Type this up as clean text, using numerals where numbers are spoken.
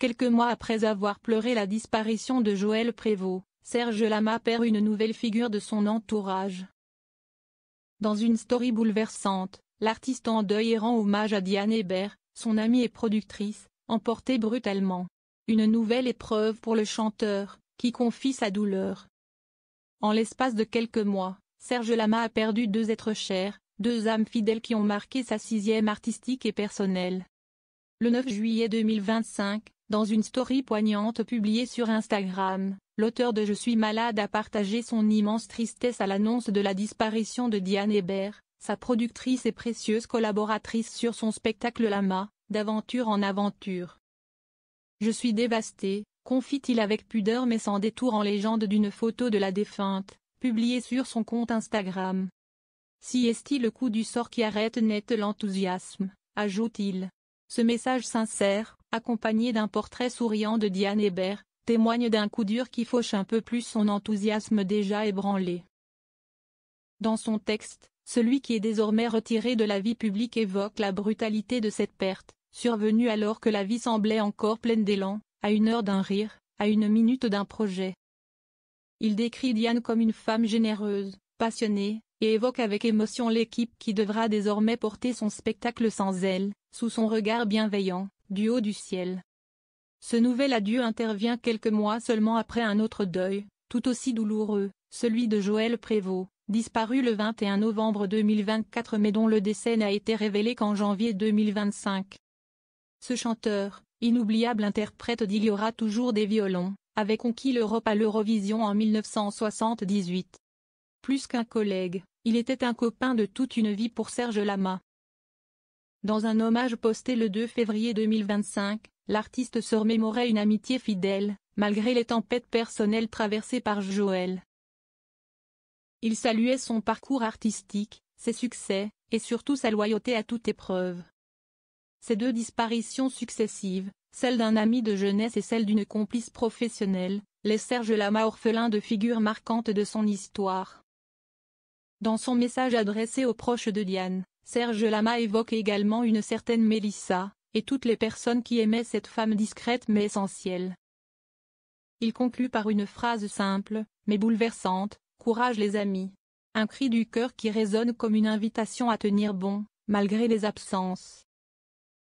Quelques mois après avoir pleuré la disparition de Joël Prévost, Serge Lama perd une nouvelle figure de son entourage. Dans une story bouleversante, l'artiste en deuil rend hommage à Diane Hébert, son amie et productrice, emportée brutalement. Une nouvelle épreuve pour le chanteur, qui confie sa douleur. En l'espace de quelques mois, Serge Lama a perdu deux êtres chers, deux âmes fidèles qui ont marqué sa sixième artistique et personnelle. Le 9 juillet 2025, dans une story poignante publiée sur Instagram, l'auteur de Je suis malade a partagé son immense tristesse à l'annonce de la disparition de Diane Hébert, sa productrice et précieuse collaboratrice sur son spectacle Lama, d'aventure en aventure. Je suis dévasté, confie-t-il avec pudeur mais sans détour en légende d'une photo de la défunte, publiée sur son compte Instagram. Si est-il le coup du sort qui arrête net l'enthousiasme, ajoute-t-il. Ce message sincère, accompagné d'un portrait souriant de Diane Hébert, témoigne d'un coup dur qui fauche un peu plus son enthousiasme déjà ébranlé. Dans son texte, celui qui est désormais retiré de la vie publique évoque la brutalité de cette perte, survenue alors que la vie semblait encore pleine d'élan, à une heure d'un rire, à une minute d'un projet. Il décrit Diane comme une femme généreuse, passionnée, et évoque avec émotion l'équipe qui devra désormais porter son spectacle sans elle, sous son regard bienveillant, du haut du ciel. Ce nouvel adieu intervient quelques mois seulement après un autre deuil, tout aussi douloureux, celui de Joël Prévost, disparu le 21 novembre 2024 mais dont le décès n'a été révélé qu'en janvier 2025. Ce chanteur, inoubliable interprète d'Il y aura toujours des violons, avait conquis l'Europe à l'Eurovision en 1978. Plus qu'un collègue, il était un copain de toute une vie pour Serge Lama. Dans un hommage posté le 2 février 2025, l'artiste se remémorait une amitié fidèle, malgré les tempêtes personnelles traversées par Joël. Il saluait son parcours artistique, ses succès, et surtout sa loyauté à toute épreuve. Ces deux disparitions successives, celle d'un ami de jeunesse et celle d'une complice professionnelle, laissent Serge Lama orphelin de figures marquantes de son histoire. Dans son message adressé aux proches de Diane, Serge Lama évoque également une certaine Mélissa, et toutes les personnes qui aimaient cette femme discrète mais essentielle. Il conclut par une phrase simple, mais bouleversante, « Courage les amis ». Un cri du cœur qui résonne comme une invitation à tenir bon, malgré les absences.